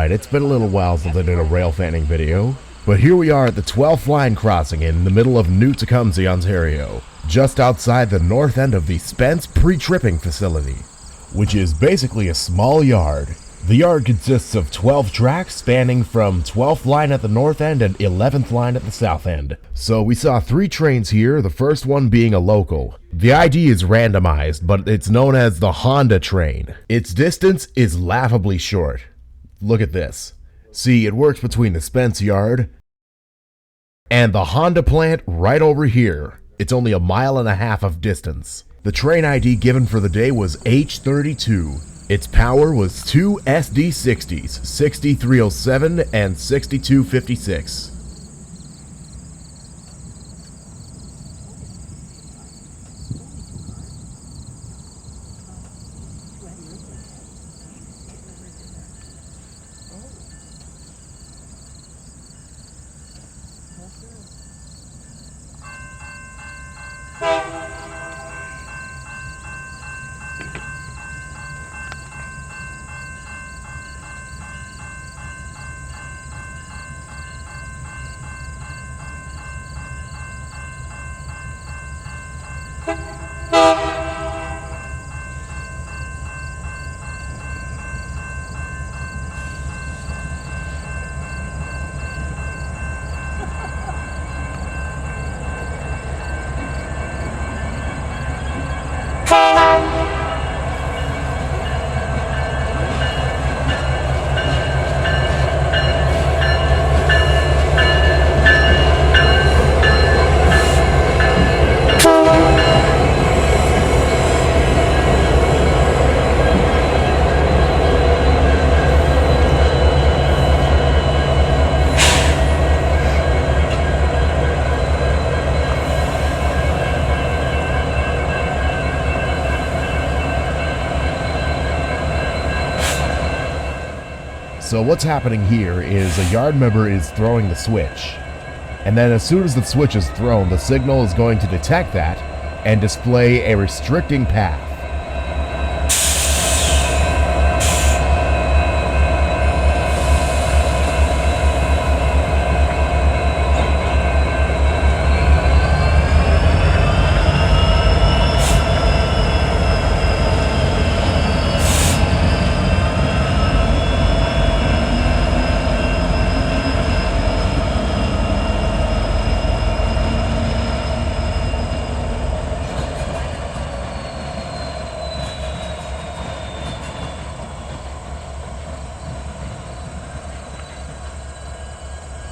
Alright, it's been a little while since I did a railfanning video, but here we are at the 12th line crossing in the middle of New Tecumseh, Ontario, just outside the north end of the Spence pre-tripping facility, which is basically a small yard. The yard consists of 12 tracks spanning from 12th line at the north end and 11th line at the south end. So we saw 3 trains here, the first one being a local. The ID is randomized, but it's known as the Honda train. Its distance is laughably short. Look at this. See, it works between the Spence Yard and the Honda plant right over here. It's only 1.5 miles of distance. The train ID given for the day was H32. Its power was 2 SD60s, 6307 and 6256. So what's happening here is a yard member is throwing the switch, and then as soon as the switch is thrown, the signal is going to detect that and display a restricting path.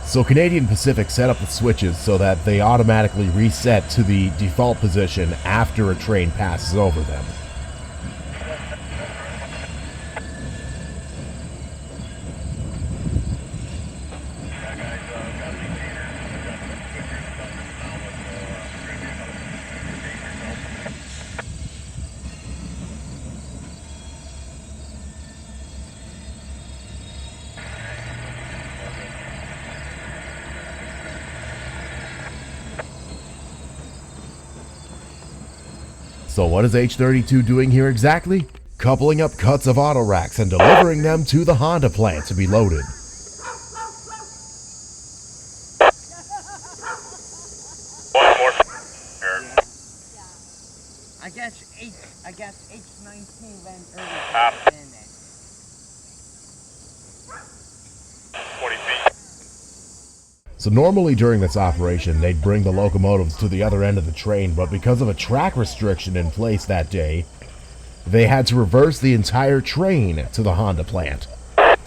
So Canadian Pacific set up the switches so that they automatically reset to the default position after a train passes over them. So what is H32 doing here exactly? Coupling up cuts of auto racks and delivering them to the Honda plant to be loaded. One more. I guess H19 went early. Half. 20 feet. So normally during this operation, they'd bring the locomotives to the other end of the train, but because of a track restriction in place that day, they had to reverse the entire train to the Honda plant. On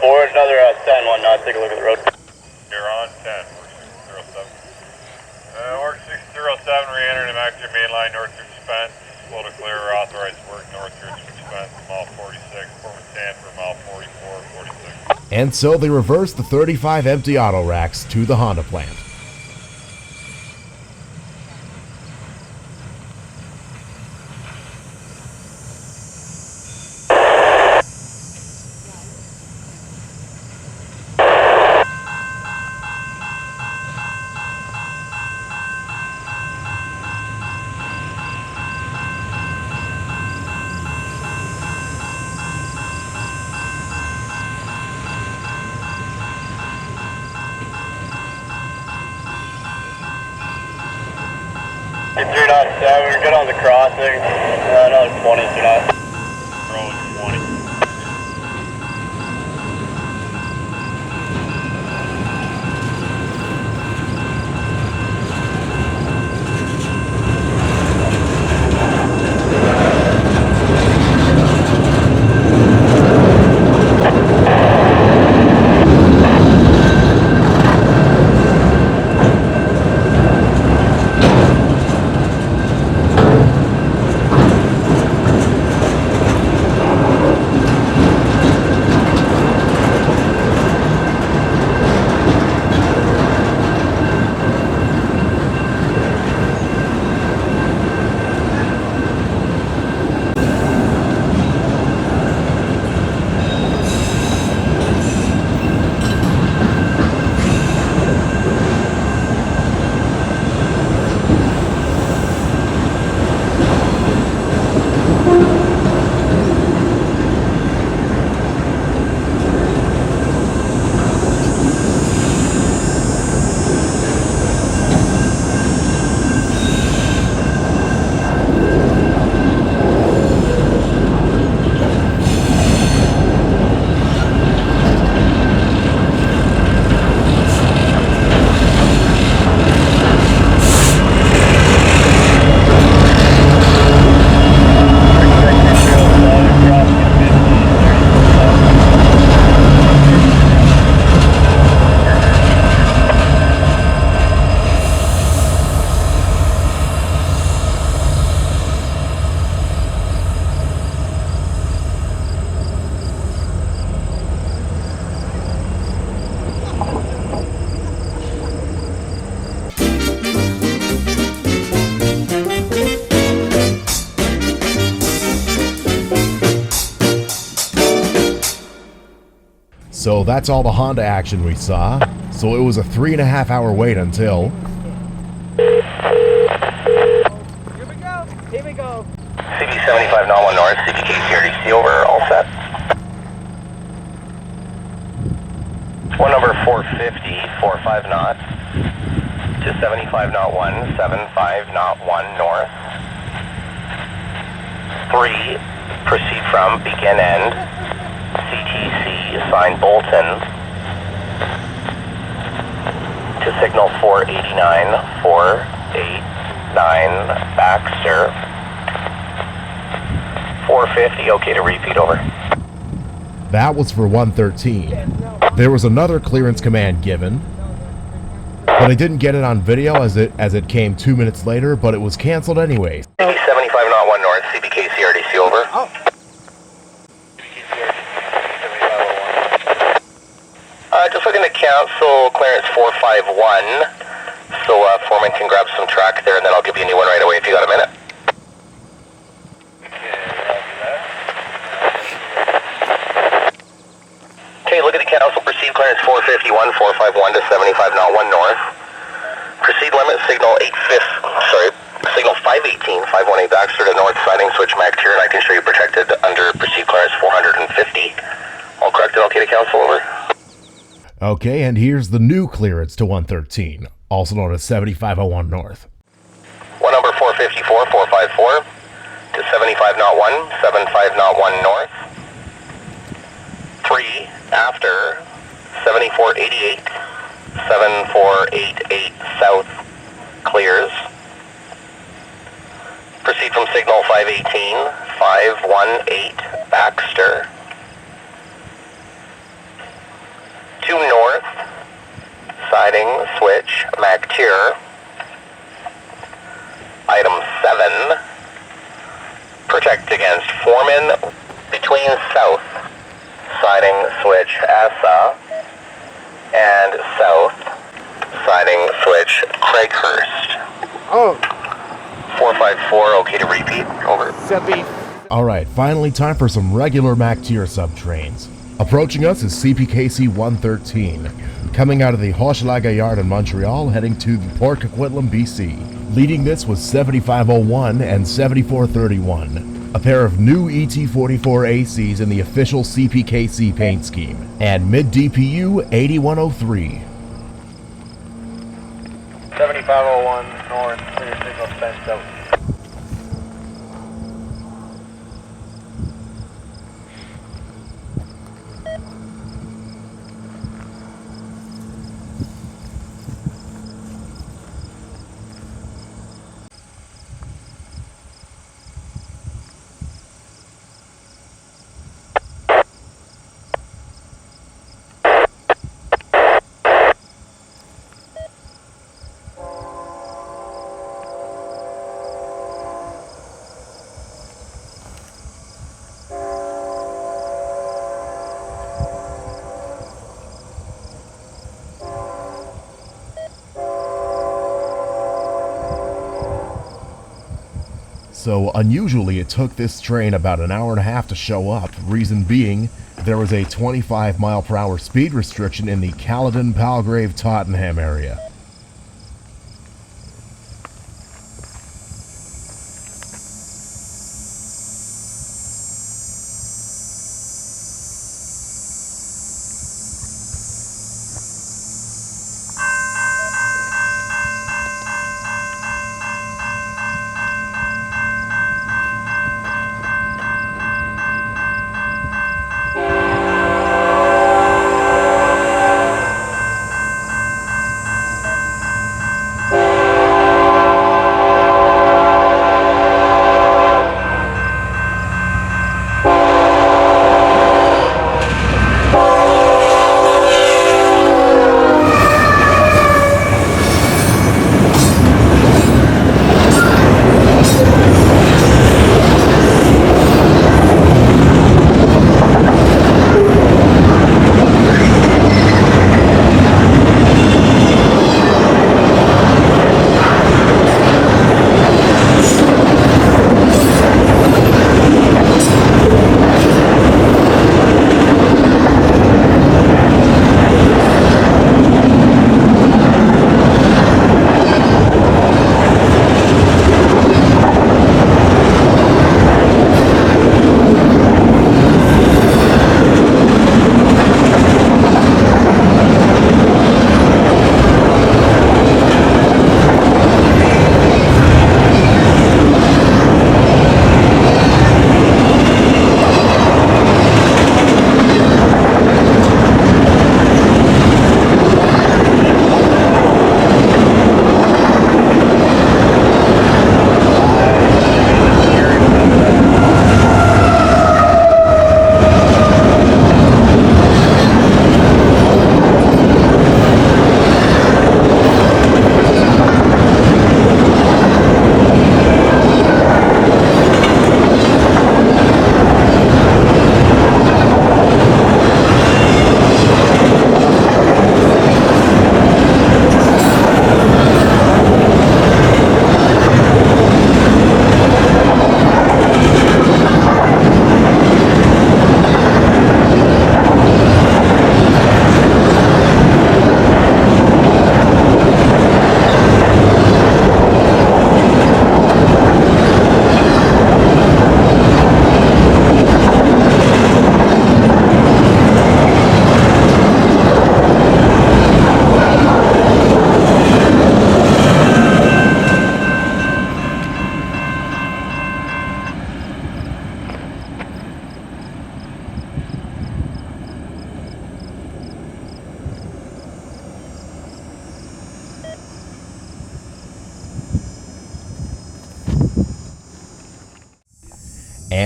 board, another 10-1 knot, take a look at the road. You're on 10, Work 607. Work 607, re-entering the MacTier main line north through Spence. Slow to clear, authorized work north through Spence, mile 46, Foreman stand for mile 44, 46. And so they reversed the 35 empty auto racks to the Honda plant. 3 knots 7, we're good on the crossing. Another 20, 2 knots. Road 20. So that's all the Honda action we saw. So it was a 3.5 hour wait until... Here we go. CB 75 not 1 north, CPKC RDC over, all set. One number 450, 45 knots, to 75 knot 1, 75 knot 1 north. 3, proceed from begin end, CTC, assigned Bolton, to signal 489, 489, Baxter. 450, okay to repeat, over. That was for 113. There was another clearance command given, but I didn't get it on video as it came 2 minutes later, but it was canceled anyways. 75 knot 1 north, CPKC RDC over. Oh. Just looking to cancel clearance 451, so Foreman can grab some track there, and then I'll give you a new one right away if you got a minute. Okay, look at the cancel. Proceed clearance 451, 451 to 75 knot 1 north. Proceed limit signal 518, 518 Baxter to north siding, switch MacTier, and I can show you protected under proceed clearance 450. All correct and okay to cancel, over. Okay, and here's the new clearance to 113, also known as 7501 north. One number 454, 454 to 75 knot 1, 75 knot 1 north. 3 after 7488, 7488 south clears. Proceed from signal 518, 518 Baxter. 2 north, siding, switch, MacTier. Item 7, protect against Foreman between south, siding, switch, Essa, and south, siding, switch, Craighurst. Oh. 454, okay to repeat, over. Alright, finally time for some regular MacTier Sub trains. Approaching us is CPKC 113, coming out of the Hochelaga Yard in Montreal, heading to Port Coquitlam, BC. Leading this was 7501 and 7431, a pair of new ET44 ACs in the official CPKC paint scheme, and mid-DPU 8103. 7501. north, clear signal Spence out. So unusually it took this train about an hour and a half to show up, reason being there was a 25 mile per hour speed restriction in the Caledon, Palgrave, Tottenham area.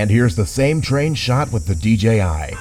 And here's the same train shot with the DJI.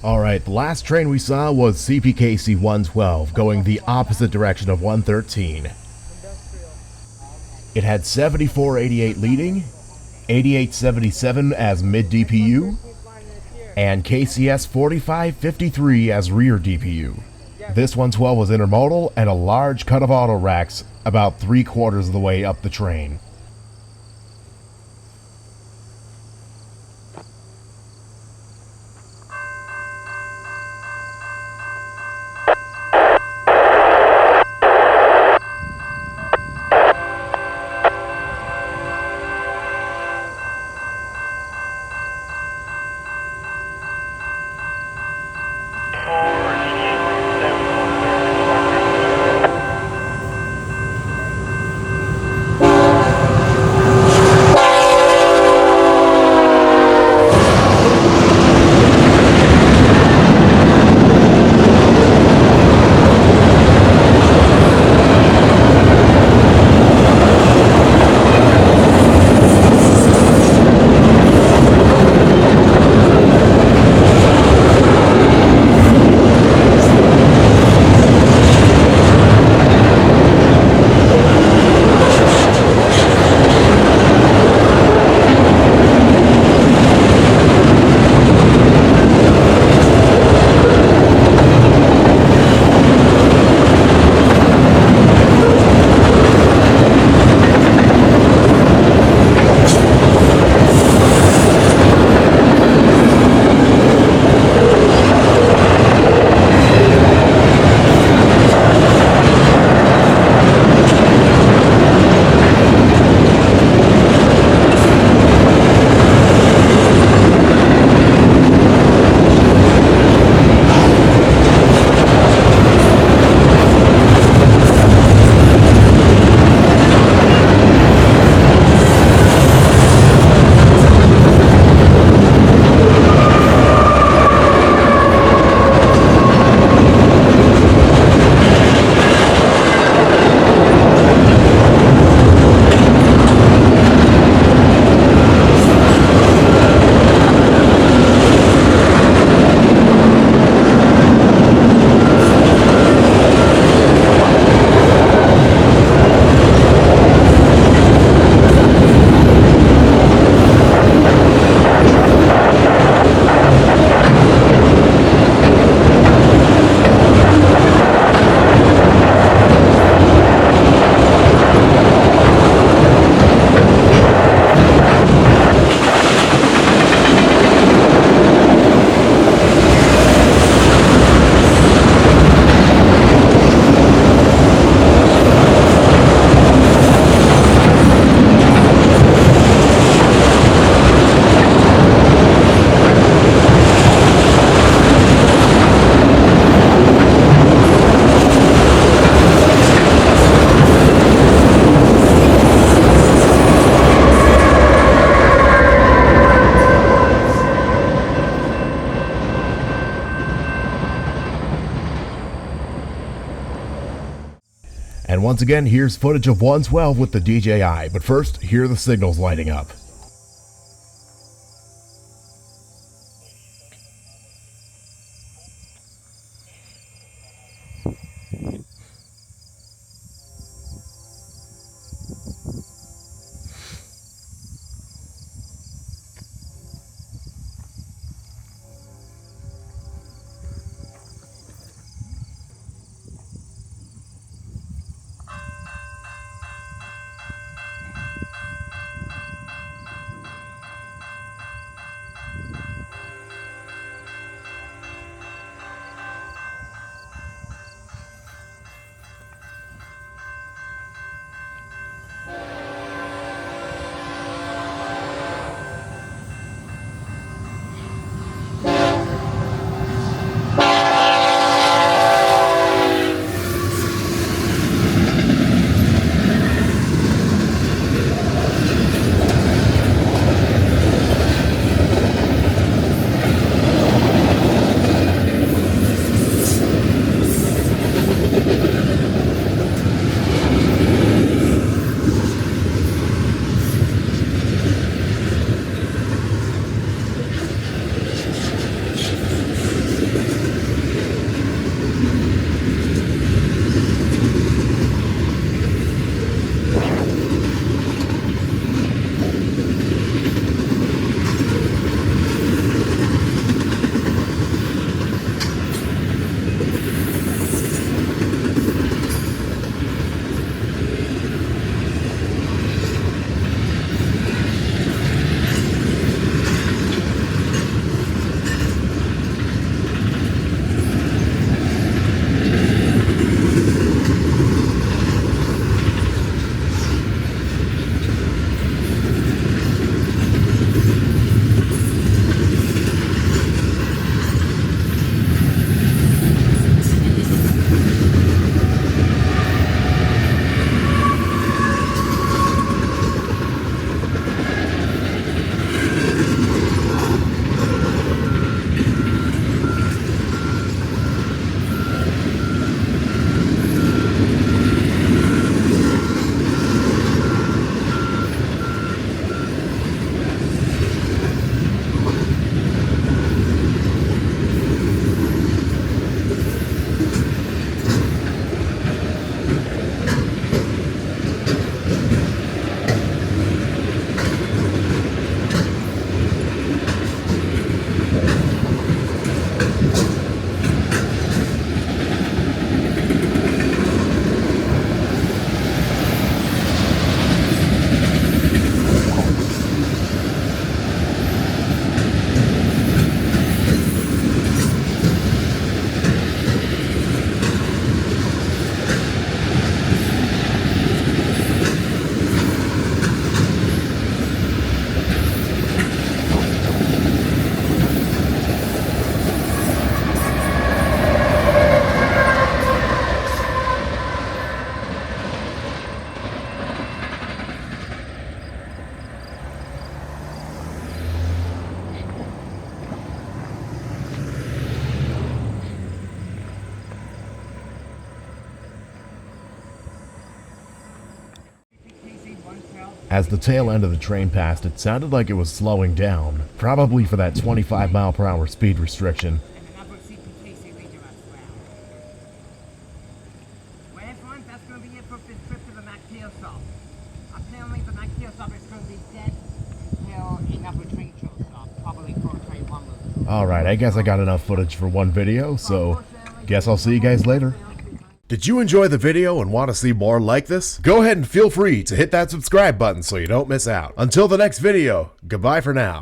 Alright, the last train we saw was CPKC 112, going the opposite direction of 113. It had 7488 leading, 8877 as mid DPU, and KCS 4553 as rear DPU. This 112 was intermodal and a large cut of auto racks about 3/4 of the way up the train. And once again, here's footage of 112 with the DJI, but first, here are the signals lighting up. As the tail end of the train passed, it sounded like it was slowing down, probably for that 25 mile per hour speed restriction. And another CPKC leader as well. Well, everyone, that's going to be it for this trip to the MacTier Sub. Apparently, the MacTier Sub is going to be dead until another train shows up, probably for train 1 will. Alright, I guess I got enough footage for one video, so guess I'll see you guys later. Did you enjoy the video and want to see more like this? Go ahead and feel free to hit that subscribe button so you don't miss out. Until the next video, goodbye for now.